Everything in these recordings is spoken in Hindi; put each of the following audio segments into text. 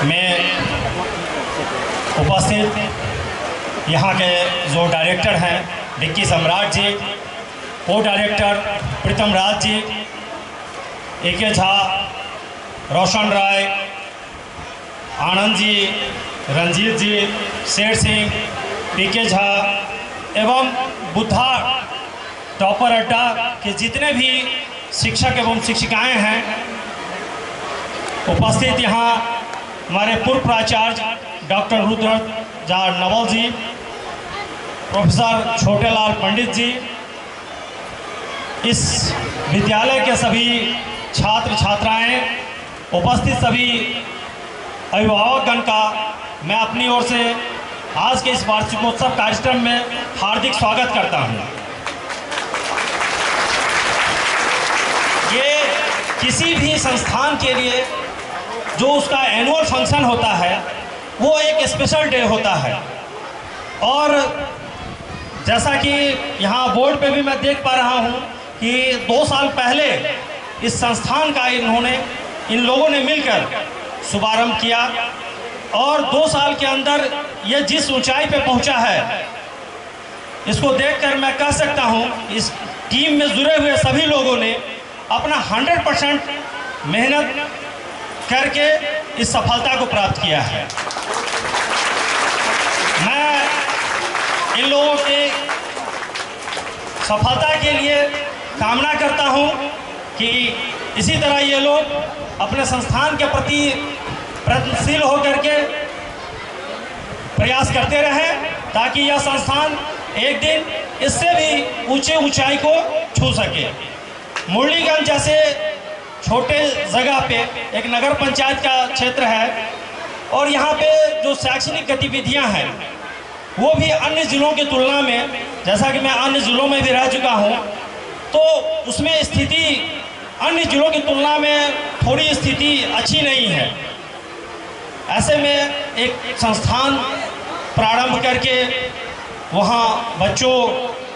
में उपस्थित यहाँ के जो डायरेक्टर हैं डिक्की सम्राट जी, को डायरेक्टर प्रीतम राज जी, ए.के. झा, रोशन राय, आनंद जी, रंजीत जी, शेर सिंह, पी.के. झा एवं बुद्धा टॉपर अड्डा के जितने भी शिक्षक एवं शिक्षिकाएं हैं उपस्थित, यहाँ हमारे पूर्व प्राचार्य डॉक्टर रुद्र जार नवल जी, प्रोफेसर छोटेलाल पंडित जी, इस विद्यालय के सभी छात्र छात्राएं, उपस्थित सभी अभिभावकगण का मैं अपनी ओर से आज के इस वार्षिकोत्सव कार्यक्रम में हार्दिक स्वागत करता हूं। ये किसी भी संस्थान के लिए जो उसका एनुअल फंक्शन होता है वो एक स्पेशल डे होता है, और जैसा कि यहाँ बोर्ड पे भी मैं देख पा रहा हूँ कि 2 साल पहले इस संस्थान का इन लोगों ने मिलकर शुभारंभ किया, और 2 साल के अंदर ये जिस ऊंचाई पे पहुंचा है, इसको देखकर मैं कह सकता हूं इस टीम में जुड़े हुए सभी लोगों ने अपना 100% मेहनत करके इस सफलता को प्राप्त किया है। मैं इन लोगों की सफलता के लिए कामना करता हूं कि इसी तरह ये लोग अपने संस्थान के प्रति प्रयत्नशील होकर के प्रयास करते रहें, ताकि यह संस्थान एक दिन इससे भी ऊंचे ऊंचाई को छू सके। मुरलीगंज जैसे छोटे जगह पे एक नगर पंचायत का क्षेत्र है, और यहाँ पे जो शैक्षणिक गतिविधियाँ हैं वो भी अन्य ज़िलों की तुलना में, जैसा कि मैं अन्य ज़िलों में भी रह चुका हूँ, तो उसमें स्थिति अन्य ज़िलों की तुलना में थोड़ी स्थिति अच्छी नहीं है। ऐसे में एक संस्थान प्रारंभ करके वहाँ बच्चों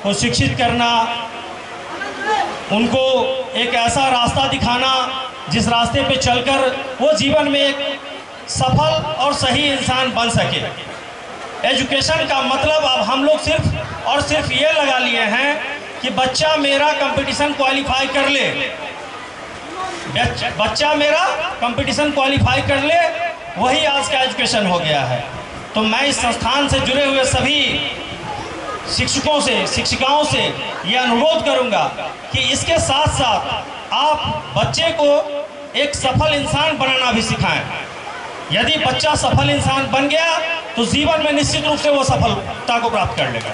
को शिक्षित करना, उनको एक ऐसा रास्ता दिखाना जिस रास्ते पे चलकर वो जीवन में एक सफल और सही इंसान बन सके। एजुकेशन का मतलब अब हम लोग सिर्फ और सिर्फ ये लगा लिए हैं कि बच्चा मेरा कंपटीशन क्वालिफाई कर ले, बच्चा मेरा कंपटीशन क्वालिफाई कर ले, वही आज का एजुकेशन हो गया है। तो मैं इस संस्थान से जुड़े हुए सभी शिक्षकों से, शिक्षिकाओं से ये अनुरोध करूंगा कि इसके साथ साथ आप बच्चे को एक सफल इंसान बनाना भी सिखाएं। यदि बच्चा सफल इंसान बन गया तो जीवन में निश्चित रूप से वो सफलता को प्राप्त कर लेगा,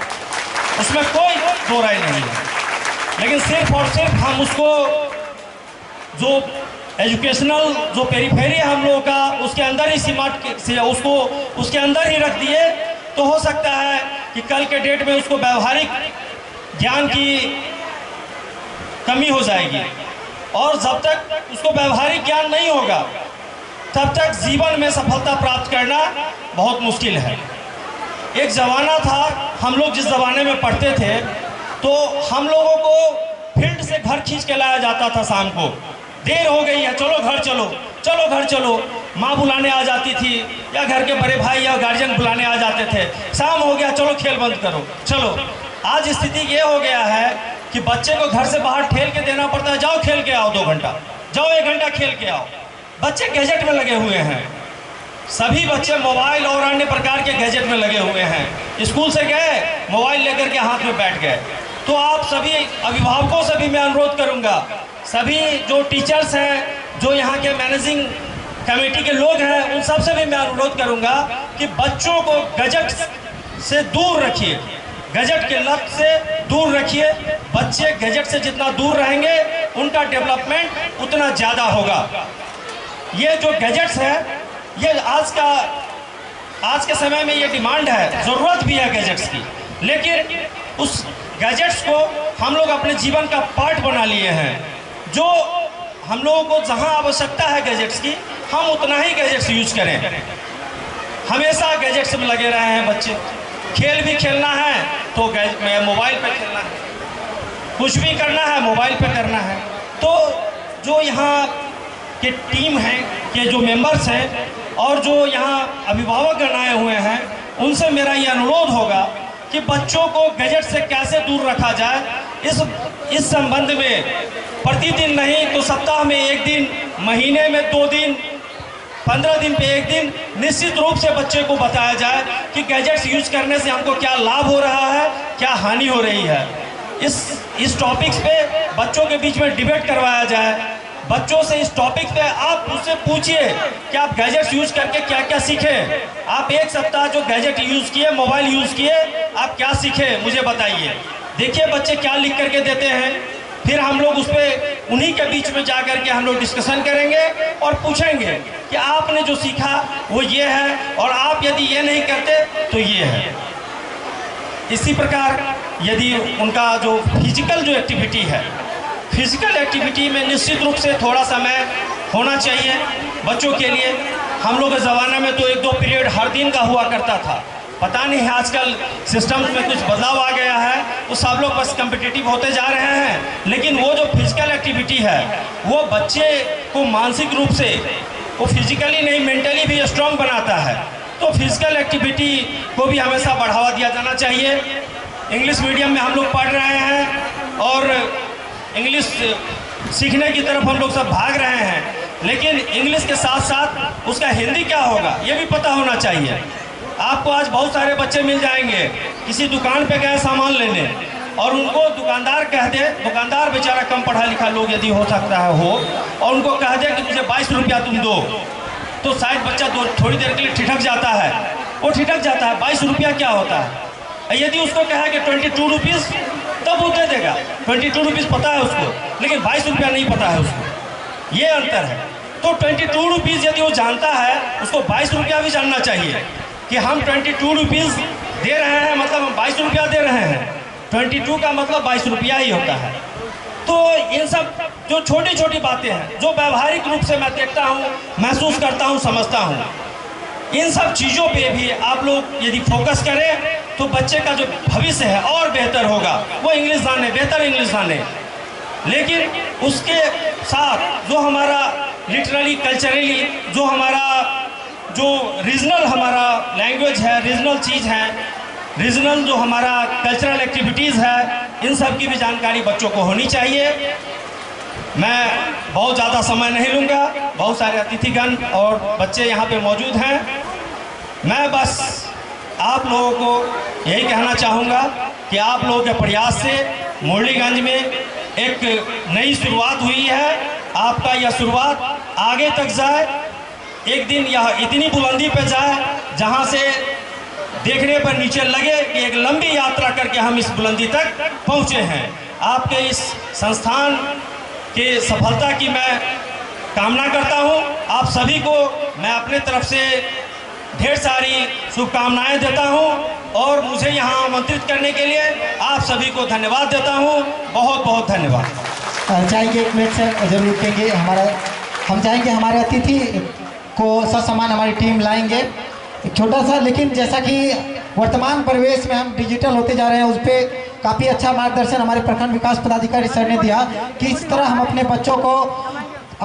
उसमें कोई दो राय नहीं है। लेकिन सिर्फ और सिर्फ हम उसको जो एजुकेशनल जो पेरीफेरी है हम लोगों का, उसके अंदर ही सीमाट से उसको उसके अंदर ही रख दिए तो हो सकता है कि कल के डेट में उसको व्यावहारिक ज्ञान की कमी हो जाएगी, और जब तक उसको व्यावहारिक ज्ञान नहीं होगा तब तक जीवन में सफलता प्राप्त करना बहुत मुश्किल है। एक ज़माना था, हम लोग जिस ज़माने में पढ़ते थे तो हम लोगों को फील्ड से घर खींच के लाया जाता था। शाम को देर हो गई है, चलो घर चलो, चलो घर चलो, माँ बुलाने आ जाती थी या घर के बड़े भाई या गार्जियन बुलाने आ जाते थे। शाम हो गया, चलो खेल बंद करो, चलो। आज स्थिति ये हो गया है कि बच्चे को घर से बाहर ठेल के देना पड़ता है, जाओ खेल के आओ 2 घंटा, जाओ 1 घंटा खेल के आओ। बच्चे गैजेट में लगे हुए हैं, सभी बच्चे मोबाइल और अन्य प्रकार के गैजेट में लगे हुए हैं। स्कूल से गए, मोबाइल लेकर के हाथ में बैठ गए। तो आप सभी अभिभावकों से भी मैं अनुरोध करूंगा, सभी जो टीचर्स हैं, जो यहाँ के मैनेजिंग कमेटी के लोग हैं, उन सब से भी मैं अनुरोध करूंगा कि बच्चों को गैजेट से दूर रखिए, गैजेट के लत से दूर रखिए। बच्चे गैजेट से जितना दूर रहेंगे उनका डेवलपमेंट उतना ज़्यादा होगा। ये जो गैजेट्स है, ये आज के समय में ये डिमांड है, ज़रूरत भी है गैजेट्स की, लेकिन उस गैजेट्स को हम लोग अपने जीवन का पार्ट बना लिए हैं। जो हम लोगों को जहां आवश्यकता है गैजेट्स की, हम उतना ही गैजेट्स यूज करें। हमेशा गैजेट्स में लगे रहे हैं बच्चे, खेल भी खेलना है तो मोबाइल पे खेलना है, कुछ भी करना है मोबाइल पे करना है। तो जो यहाँ के टीम है के जो मेंबर्स हैं और जो यहाँ अभिभावकगण आए हुए हैं उनसे मेरा ये अनुरोध होगा कि बच्चों को गैजेट से कैसे दूर रखा जाए, इस संबंध में प्रतिदिन नहीं तो सप्ताह में 1 दिन, महीने में 2 दिन, 15 दिन पे 1 दिन निश्चित रूप से बच्चे को बताया जाए कि गैजेट्स यूज करने से हमको क्या लाभ हो रहा है, क्या हानि हो रही है। इस टॉपिक्स पे बच्चों के बीच में डिबेट करवाया जाए। बच्चों से इस टॉपिक पे आप उससे पूछिए कि आप गैजेट्स यूज करके क्या क्या सीखे। आप 1 सप्ताह जो गैजेट यूज़ किए, मोबाइल यूज़ किए, आप क्या सीखे मुझे बताइए। देखिए बच्चे क्या लिख करके देते हैं, फिर हम लोग उस पर उन्हीं के बीच में जा कर के हम लोग डिस्कशन करेंगे और पूछेंगे कि आपने जो सीखा वो ये है और आप यदि ये नहीं करते तो ये है। इसी प्रकार यदि उनका जो फिजिकल जो एक्टिविटी है, फिजिकल एक्टिविटी में निश्चित रूप से थोड़ा समय होना चाहिए बच्चों के लिए। हम लोग के ज़माने में तो 1-2 पीरियड हर दिन का हुआ करता था। पता नहीं आजकल सिस्टम्स में कुछ बदलाव आ गया है तो सब लोग बस कम्पिटिटिव होते जा रहे हैं। लेकिन वो जो फिजिकल एक्टिविटी है वो बच्चे को मानसिक रूप से, वो फिजिकली नहीं मेंटली भी स्ट्रॉन्ग बनाता है। तो फिजिकल एक्टिविटी को भी हमेशा बढ़ावा दिया जाना चाहिए। इंग्लिश मीडियम में हम लोग पढ़ रहे हैं और इंग्लिश सीखने की तरफ हम लोग सब भाग रहे हैं, लेकिन इंग्लिश के साथ साथ उसका हिंदी क्या होगा ये भी पता होना चाहिए। आपको आज बहुत सारे बच्चे मिल जाएंगे किसी दुकान पे गए सामान लेने और उनको दुकानदार कह दे, दुकानदार बेचारा कम पढ़ा लिखा लोग यदि हो सकता है हो, और उनको कह दे कि मुझे 22 रुपया तुम दो, तो शायद बच्चा थोड़ी देर के लिए ठिठक जाता है। वो ठिठक जाता है, 22 रुपया क्या होता है। यदि उसको कहा कि 22 रुपीज़, तब वो दे देगा। 22 रुपीज़ पता है उसको, लेकिन 22 रुपया नहीं पता है उसको। ये अंतर है। तो 22 रुपीज़ यदि वो जानता है, उसको 22 रुपया भी जानना चाहिए कि हम 22 रुपीज़ दे रहे हैं, मतलब हम 22 रुपया दे रहे हैं। 22 का मतलब 22 रुपया ही होता है। तो इन सब जो छोटी छोटी बातें हैं जो व्यावहारिक रूप से मैं देखता हूँ, महसूस करता हूँ, समझता हूँ, इन सब चीज़ों पे भी आप लोग यदि फोकस करें तो बच्चे का जो भविष्य है और बेहतर होगा। वो इंग्लिश जाने, बेहतर इंग्लिश जाने, लेकिन उसके साथ जो हमारा लिटरली कल्चरली जो हमारा जो रीजनल हमारा लैंग्वेज है, रीजनल चीज़ है, रीजनल जो हमारा कल्चरल एक्टिविटीज़ है, इन सब की भी जानकारी बच्चों को होनी चाहिए। मैं बहुत ज़्यादा समय नहीं लूँगा, बहुत सारे अतिथिगण और बच्चे यहाँ पे मौजूद हैं। मैं बस आप लोगों को यही कहना चाहूँगा कि आप लोगों के प्रयास से मुरलीगंज में एक नई शुरुआत हुई है। आपका यह शुरुआत आगे तक जाए, एक दिन यह इतनी बुलंदी पे जाए जहाँ से देखने पर नीचे लगे कि एक लंबी यात्रा करके हम इस बुलंदी तक पहुँचे हैं। आपके इस संस्थान के सफलता की मैं कामना करता हूँ। आप सभी को मैं अपने तरफ से ढेर सारी शुभकामनाएं देता हूँ और मुझे यहाँ आमंत्रित करने के लिए आप सभी को धन्यवाद देता हूँ। बहुत बहुत धन्यवाद। चाहेंगे 1 मिनट से जरूर रुकेंगे। हम चाहेंगे हमारे अतिथि को ससम्मान हमारी टीम लाएंगे। एक छोटा सा, लेकिन जैसा कि वर्तमान परिवेश में हम डिजिटल होते जा रहे हैं, उस पर काफ़ी अच्छा मार्गदर्शन हमारे प्रखंड विकास पदाधिकारी सर ने दिया कि इस तरह हम अपने बच्चों को